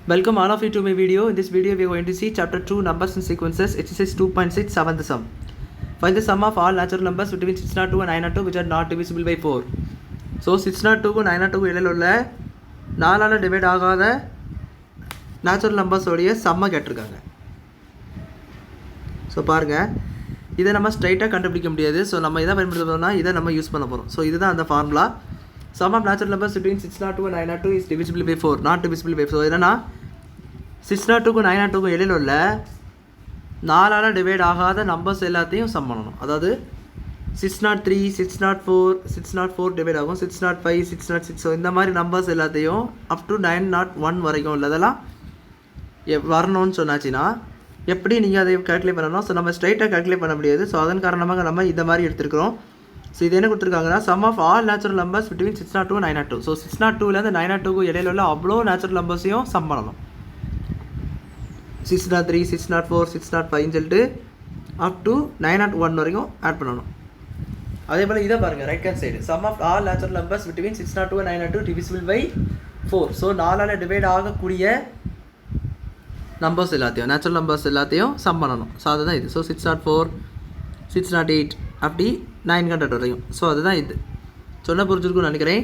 Welcome all of you to my video. In this video we are going to see chapter 2 numbers and sequences exercise 2.6 seventh sum. Find the sum of all natural numbers between 602 and 902 which are not divisible by 4. So 602 க்கு 902 க்கு இடையில உள்ள 4 ஆல divide ஆகாத natural numbers உடைய சம்ம கேட்டிருக்காங்க. So பாருங்கள், இதை நம்ம ஸ்ட்ரைட்டாக கண்டுபிடிக்க முடியாது. ஸோ நம்ம இதை பயன்படுத்துறோம்னா இதை நம்ம யூஸ் பண்ண போகிறோம். ஸோ இதுதான் அந்த formula. Sum of natural numbers between 602 and 902 is divisible by 4, not divisible by 4. என்னன்னா 602 க்கு 902 க்கு இடையில உள்ள 4 ஆல டிவைட் ஆகாத நம்பர்ஸ் எல்லாத்தையும் சம் பண்ணணும். அதாவது 603, 604, 604 டிவைட் ஆகும், 605, 606. ஸோ இந்த மாதிரி நம்பர்ஸ் எல்லாத்தையும் அப் டு 901 வரைக்கும் உள்ளதெல்லாம் வரணும்னு சொன்னாச்சுன்னா எப்படி நீங்கள் அதை கால்குலேட் பண்ணணும். ஸோ நம்ம ஸ்ட்ரைட்டாக கால்குலேட் பண்ண முடியாது. ஸோ அதன் காரணமாக நம்ம இந்த மாதிரி எடுத்துருக்கிறோம். ஸோ இது என்ன கொடுத்துருக்காங்கன்னா sum of all natural numbers between 602 and 902. So 602லேருந்து 902க்கு இடையில உள்ள அவ்வளோ நேச்சுரல் நம்பர்ஸையும் சம் பண்ணணும். 603, 604, 605 சொல்லிட்டு அப் டு 901 வரைக்கும் ஆட் பண்ணணும். அதே போல் இதை பாருங்கள், right hand side sum of all natural numbers between 602 and 902 divisible by 4. So 4ஆல் டிவைட் ஆகக்கூடிய நம்பர்ஸ் எல்லாத்தையும் நேச்சுரல் நம்பர்ஸ் எல்லாத்தையும் சம் பண்ணணும். ஸோ அதுதான் இது. ஸோ 604, 608 அப்படி 900 வரையும். ஸோ அதுதான் இது. சொன்ன புரிஞ்சிருக்குன்னு நினைக்கிறேன்.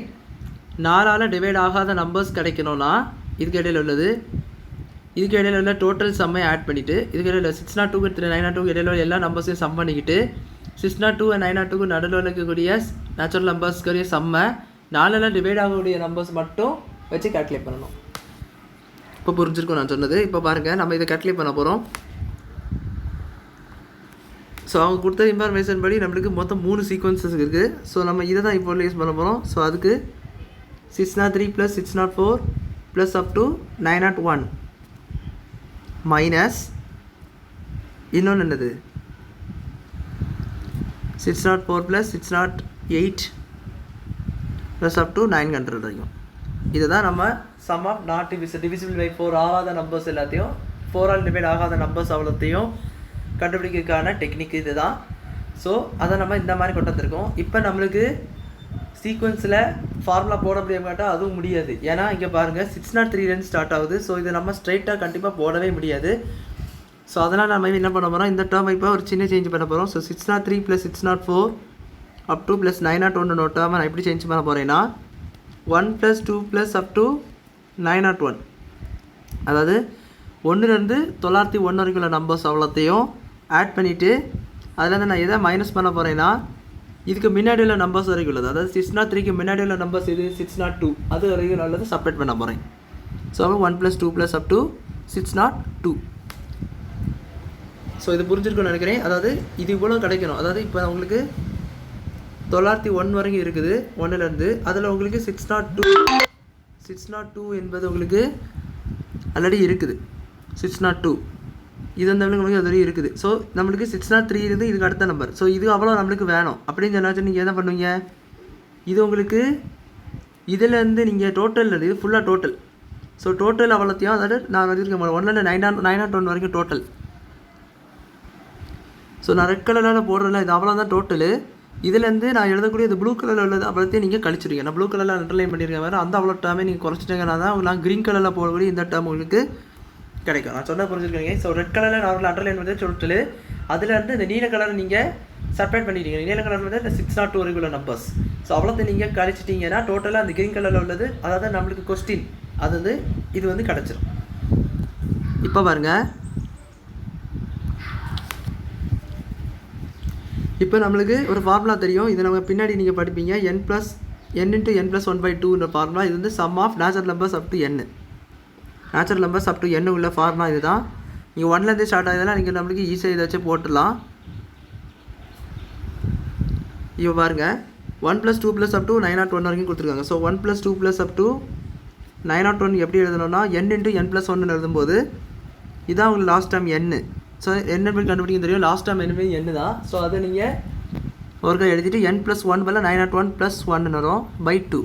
4ஆல் டிவைட் ஆகாத நம்பர்ஸ் கிடைக்கணும்னா இதுக்கு இடையில் உள்ளது, இதுக்கு இடையில உள்ள டோட்டல் சம்மை ஆட் பண்ணிவிட்டு இதுக்கு இடையில 602 902 இடையில உள்ள எல்லா நம்பர்ஸையும் சம் பண்ணிக்கிட்டு 602 and 902 நடுவில் இருக்கக்கூடிய நேச்சுரல் நம்பர்ஸ்க்குரிய சம்மை 4ஆல் டிவைட் ஆகக்கூடிய நம்பர்ஸ் மட்டும் வச்சு கால்குலேட் பண்ணணும். இப்போ புரிஞ்சிருக்கும் நான் சொன்னது. இப்போ பாருங்கள், நம்ம இதை கால்குலேட் பண்ண போகிறோம். ஸோ அவங்க கொடுத்த இன்ஃபர்மேஷன் படி நம்மளுக்கு மொத்தம் 3 சீக்வன்சஸ் இருக்குது. ஸோ நம்ம இதை தான் இப்போ யூஸ் பண்ண போகிறோம். ஸோ அதுக்கு 603 + 604 ப்ளஸ் அப் டு 901 மைனஸ் இன்னொன்று என்னது 604 + 608 ப்ளஸ் அப் டு 900 வரைக்கும். இதை தான் நம்ம sum of not divisible by 4 ஆகாத நம்பர்ஸ் எல்லாத்தையும் 4ஆல் டிவைட் ஆகாத நம்பர்ஸ் அவ்வளோத்தையும் கண்டுபிடிக்கிறதுக்கான டெக்னிக் இது தான். ஸோ அதை நம்ம இந்த மாதிரி கொண்டு வந்திருக்கோம். இப்போ நம்மளுக்கு சீக்வன்ஸில் ஃபார்முலா போட முடியாட்டால் அதுவும் முடியாது. ஏன்னா இங்கே பாருங்கள் 603 ஸ்டார்ட் ஆகுது. ஸோ இதை நம்ம ஸ்ட்ரைட்டாக கண்டிப்பாக போடவே முடியாது. ஸோ அதனால் நம்ம என்ன பண்ண போகிறோம், இந்த டேர்ம் இப்போ ஒரு சின்ன சேஞ்ச் பண்ண போகிறோம். ஸோ 603 + 604 அப் டு ப்ளஸ் 901 டேர்மை நான் எப்படி சேஞ்ச் பண்ண போகிறேன்னா 1 + 2 + அப் டு 901, அதாவது 1லேருந்து 901 வரைக்கும் உள்ள நம்பர்ஸ் அவ்வளோத்தையும் ஆட் பண்ணிவிட்டு அதில் நான் எதை மைனஸ் பண்ண போகிறேன்னா இதுக்கு முன்னாடி உள்ள நம்பர்ஸ் வரைக்கும் உள்ளது, அதாவது 603க்கு முன்னாடி உள்ள நம்பர்ஸ் இது 602 அது வரைக்கும் உள்ளது செப்பரேட் பண்ண போகிறேன். So 1 + 2 + up to 602. ஸோ இது புரிஞ்சிருக்குன்னு நினைக்கிறேன். அதாவது இது இவ்வளோ கிடைக்கணும். அதாவது இப்போ உங்களுக்கு 901 வரைக்கும் இருக்குது 1லேருந்து. அதில் உங்களுக்கு 602 என்பது உங்களுக்கு ஆல்ரெடி இருக்குது. 602 இது வந்து நம்மளுக்கு அது வரையும் இருக்குது. ஸோ நம்மளுக்கு 603 இருந்து இதுக்கு அடுத்த நம்பர். ஸோ இது அவ்வளோ நம்மளுக்கு வேணும் அப்படின்னு சொன்னாச்சு. நீங்கள் என்ன பண்ணுவீங்க, இது உங்களுக்கு இதிலேருந்து நீங்கள் டோட்டல் இது ஃபுல்லாக டோட்டல். ஸோ டோட்டல் அவ்வளோத்தையும் அதாவது நான் வச்சுருக்கேன் 1லேருந்து 901 வரைக்கும் டோட்டல். ஸோ நான் ரெட் கலரில் போடுறதில்ல, இது அவ்வளோதான் டோட்டலு. இதுலேருந்து நான் எழுதக்கூடிய இது ப்ளூ கலரில் உள்ளது அவ்வளோத்தையும் நீங்கள் கழிச்சிருங்க. நான் ப்ளூ கலரில் அண்டர்லைன் பண்ணியிருக்கேன் வேறு, அந்த அவ்வளோ டேர்மே நீங்கள் குறைச்சிட்டீங்கன்னா தான் நான் க்ரீன் கலரில் போடக்கூடிய இந்த டேர்ம் உங்களுக்கு கிடைக்கும். நான் சொன்ன புரிஞ்சுருக்கீங்க. ஸோ ரெட் கலரில் நார்மல் அண்டர்லைன் வந்து டோட்டலு, அதுலேருந்து இந்த நீல கலரை நீங்கள் செப்பரேட் பண்ணிட்டீங்க. நீல கலர் வந்து இந்த 602 வரைக்கும் உள்ள நம்பர்ஸ். ஸோ அவ்வளோத்தை நீங்கள் கழிச்சிட்டிங்கன்னா டோட்டலாக அந்த க்ரீன் கலரில் உள்ளது, அதாவது நம்மளுக்கு கொஸ்டின் அது வந்து இது வந்து கிடச்சிரும். இப்போ பாருங்கள், இப்போ நம்மளுக்கு ஒரு ஃபார்முலா தெரியும். இது நம்ம பின்னாடி நீங்கள் படிப்பீங்க. n × n + 1/2 formula. இது வந்து sum of natural numbers up to n. Natural numbers up to n உள்ள ஃபார்முலா இது தான். நீங்கள் 1லேருந்து ஸ்டார்ட் ஆகுதுன்னா நீங்கள் நம்மளுக்கு ஈஸியாக இதை வச்சு போட்டுடலாம். இப்போ பாருங்கள் 1 + 2 + அப் டு 901 வரைக்கும் கொடுத்துருக்காங்க. ஸோ 1 + 2 + அப் டு 901 எப்படி எழுதணும்னா n × n + 1 எழுதும்போது இதான் உங்களுக்கு லாஸ்ட் டைம் n. ஸோ என்ன எப்படி கண்டுபிடிக்க தெரியும், லாஸ்ட் டைம் என்ன n தான். ஸோ அதை நீங்கள் ஒருக்கா எழுதிட்டு n + 1 பதில் 901 + 1 வரும் /2.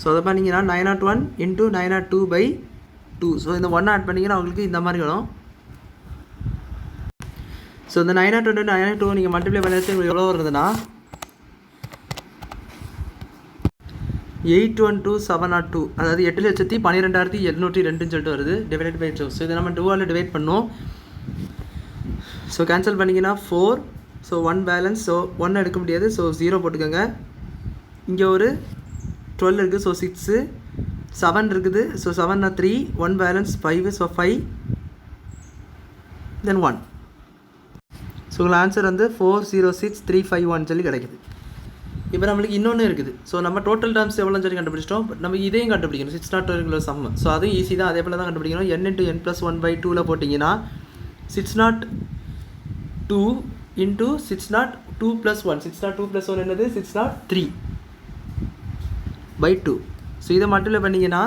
ஸோ அதை பண்ணிங்கன்னா 901 × 902/2. ஸோ இந்த 1 ஆட் பண்ணிங்கன்னா உங்களுக்கு இந்த மாதிரி வரும். ஸோ இந்த 902 902 நீங்கள் மல்டிப்ளை பண்ணி எவ்வளோ வருதுன்னா 812,702 அதாவது 8,12,702 சொல்லிட்டு வருது டிவைடட் பை 2. ஸோ இதை நம்ம 2ஆல் டிவைட் பண்ணோம். ஸோ கேன்சல் பண்ணிங்கன்னா 4. So 1 balance. ஸோ 1 எடுக்க முடியாது. ஸோ 0 போட்டுக்கோங்க. இங்கே ஒரு 12 இருக்குது. ஸோ 6. 7 இருக்குது. ஸோ 7 3. 1 பேலன்ஸ் 5. ஸோ 5 தென் 1. ஸோ உங்கள் ஆன்சர் வந்து 406351 சொல்லி கிடைக்குது. இப்போ நம்மளுக்கு இன்னொன்று இருக்குது. ஸோ நம்ம டோட்டல் டேர்ம்ஸ் எவ்வளோன்னு சொல்லி கண்டுபிடிச்சிட்டோம். பட் நம்ம இதையும் கண்டுபிடிக்கணும். 602 சம்மு. ஸோ அதுவும் ஈஸி தான். அதே போல் தான் கண்டுபிடிக்கணும். n × n+1/2 போட்டிங்கன்னா 602 × 602 + 1. 602 + 1 என்னது 603/2. ஸோ இதை மட்டும் பண்ணிங்கன்னா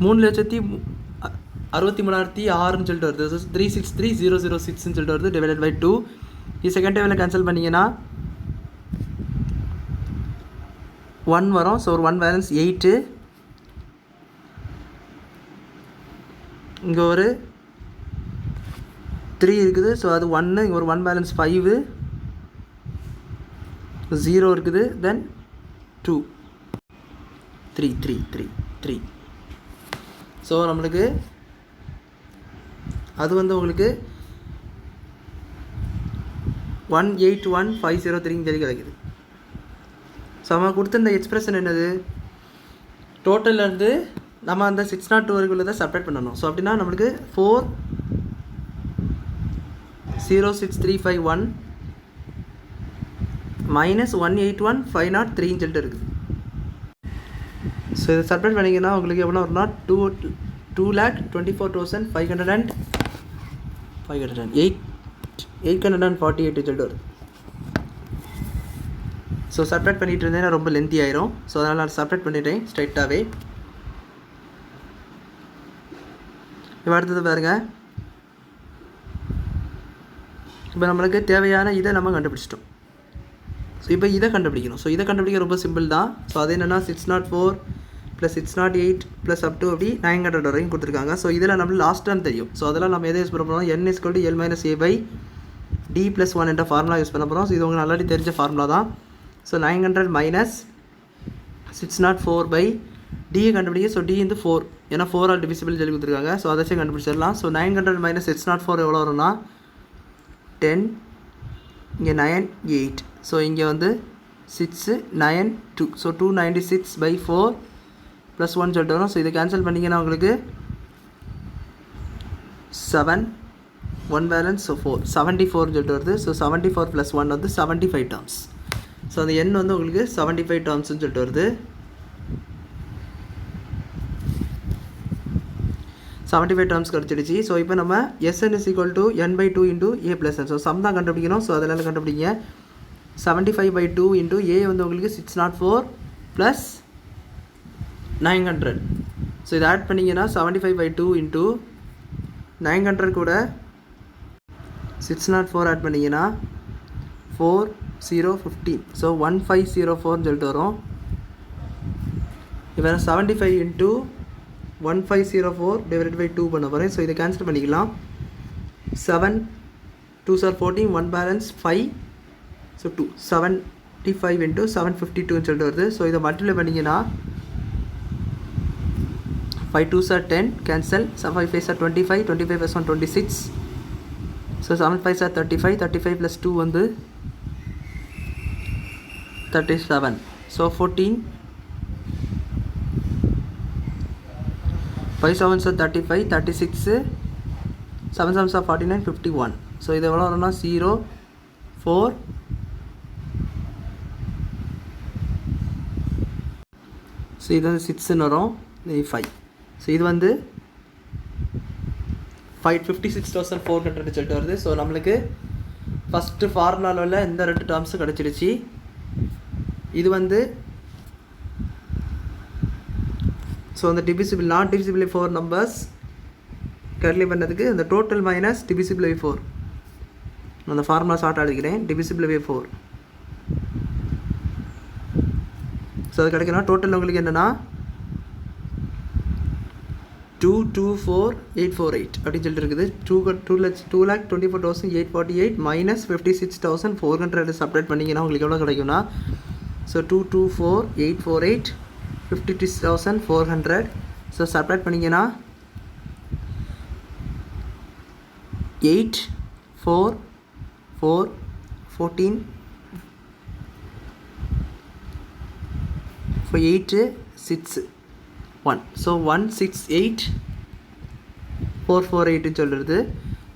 3,63,600 சொல்லிட்டு வருது. ஸோ 363,006 சொல்லிட்டு வருது டிவைடட் பை 2. இது செகண்ட் டைமில் கேன்சல் பண்ணிங்கன்னா 1 வரும். ஸோ ஒரு 1 பேலன்ஸ் 8. இங்கே ஒரு 3 இருக்குது. ஸோ அது 1. இங்கே ஒரு 1 பேலன்ஸ் 5. 0 இருக்குது. தென் 2 3 3 3 3. ஸோ நம்மளுக்கு அது வந்து உங்களுக்கு 181,503 சொல்லி கிடைக்குது. ஸோ நம்ம கொடுத்துருந்த எக்ஸ்பிரஷன் என்னது, டோட்டல்லேருந்து நம்ம அந்த 602 வரைக்குள்ள தான் செப்பரேட் பண்ணணும். ஸோ அப்படின்னா நம்மளுக்கு 4,06351 - 181,503 சொல்லிட்டு இருக்குது. ஸோ இதை செப்பரேட் பண்ணிங்கன்னா உங்களுக்கு எவ்வளோ வரும்னா 2,24,508 சொல்லிட்டு வருது. ஸோ செப்பரேட் பண்ணிகிட்டு இருந்தேன்னா ரொம்ப லென்த்தி ஆயிரும். ஸோ அதனால் நான் செப்பரேட் பண்ணிட்டேன் ஸ்ட்ரைட்டாகவே. இப்போ அடுத்தது பாருங்கள். இப்போ நம்மளுக்கு தேவையான இதை நம்ம கண்டுபிடிச்சிட்டோம். ஸோ இப்போ இதை கண்டுபிடிக்கணும். ஸோ இதை கண்டுபிடிக்க ரொம்ப சிம்பிள் தான். ஸோ அது என்னென்னா 604 + 608 + up to அப்படி 900 வரையும் கொடுத்துருக்காங்க. ஸோ இதில் நம்மளுக்கு லாஸ்ட் டைம் தெரியும். ஸோ அதெல்லாம் நம்ம எதை யூஸ் பண்ண போகிறோம், n = l - a/d + 1 என்ற ஃபார்முலா யூஸ் பண்ண போகிறோம். ஸோ இது உங்களுக்கு ஆல்ரெடி தெரிஞ்ச ஃபார்முலா தான். ஸோ 900 - 604/d கண்டுபிடிக்க. ஸோ d வந்து 4, ஏன்னா 4 ஆல் டிவிசிபிள் சொல்லி கொடுத்துருக்காங்க. ஸோ அதை வச்சு கண்டுபிடிச்சிடலாம். ஸோ 900 - 604 எவ்வளோ வரும்னா 10, இங்கே 9 8. ஸோ இங்கே வந்து 6 9 2. ஸோ 296/4 + 1 சொல்லிட்டு வரும். ஸோ இதை கேன்சல் பண்ணிங்கன்னா உங்களுக்கு 7 1 பேலன்ஸ். ஸோ 4 74 சொல்லிட்டு வருது. ஸோ 74 + 1 வந்து 75 டேர்ம்ஸ். ஸோ அந்த n வந்து உங்களுக்கு 75 டேர்ம்ஸ்னு சொல்லிட்டு வருது. 75 டேர்ம்ஸ் கிடச்சிடுச்சு. ஸோ இப்போ நம்ம Sn = n/2 × a + n. So some தான் கண்டுபிடிக்கணும். ஸோ அதனால் கண்டுபிடிங்க. 75/2 × a வந்து உங்களுக்கு 604 + 900. ஸோ இதை ஆட் பண்ணிங்கன்னா 75/2 × 900 கூட 604 ஆட் பண்ணிங்கன்னா 4015. ஸோ 1504 சொல்லிட்டு வரும். இப்போ 75 × 1504 டிவைடட் பை 2 பண்ண போகிறேன். ஸோ இதை கேன்சல் பண்ணிக்கலாம். 7 2s are 14, 1 balance 5. ஸோ 2 75 × 752 சொல்லிட்டு வருது. ஸோ இதை மல்டிப்ளை பண்ணிங்கன்னா 5 2s are 10 cancel. 7 5 5s are 25, 25 + 1 26. So 7 5s are 35, 35 + 2 வந்து 37. So 14 5 7s are 35, 36 7 7s are 49, 51. So இது எவ்வளோ வரும்னா 0 4 ஸோ இது வந்து 6ன்னு வரும். இது 5. ஸோ இது வந்து 56,400 சொல்லிட்டு வருது. ஸோ நம்மளுக்கு ஃபஸ்ட்டு ஃபார்முலாவில் இந்த 2 டேர்ம்ஸும் கிடச்சிடுச்சு. இது வந்து ஸோ அந்த divisible not divisible by 4 numbers calculate பண்ணதுக்கு அந்த டோட்டல் மைனஸ் டிவிசிபிள் பை 4 அந்த ஃபார்முலா ஷார்ட் எழுதிக்கிறேன். Divisible by 4. ஸோ அது கிடைக்கணும். டோட்டல் உங்களுக்கு என்னென்னா 224,848 அப்படின்னு சொல்லிட்டு இருக்குது. 2,24,848 - 56,400 செப்பரேட் பண்ணிங்கன்னா உங்களுக்கு எவ்வளோ கிடைக்கும்னா ஸோ 224848 56,400. ஸோ சப்ராக்ட் பண்ணிங்கன்னா 8 4 4 14 for 8 6 1. ஸோ 168448 சொல்கிறது.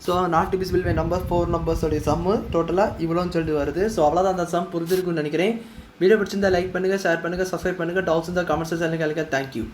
So not divisible by number 4 நம்பர்ஸோடைய சம்மு டோட்டலாக இவ்வளோன்னு சொல்லிட்டு வருது. ஸோ அவ்வளோதான் அந்த சம் புரிஞ்சிருக்குன்னு நினைக்கிறேன். வீடியோ பிடிச்சிருந்தா லைக் பண்ணுங்கள், ஷேர் பண்ணுங்கள், சப்ஸ்கிரைப் பண்ணுங்கள். டவுட்ஸ் இருந்தால் கமெண்ட் செக்ஷனில் கேளுங்க. தேங்க்யூ.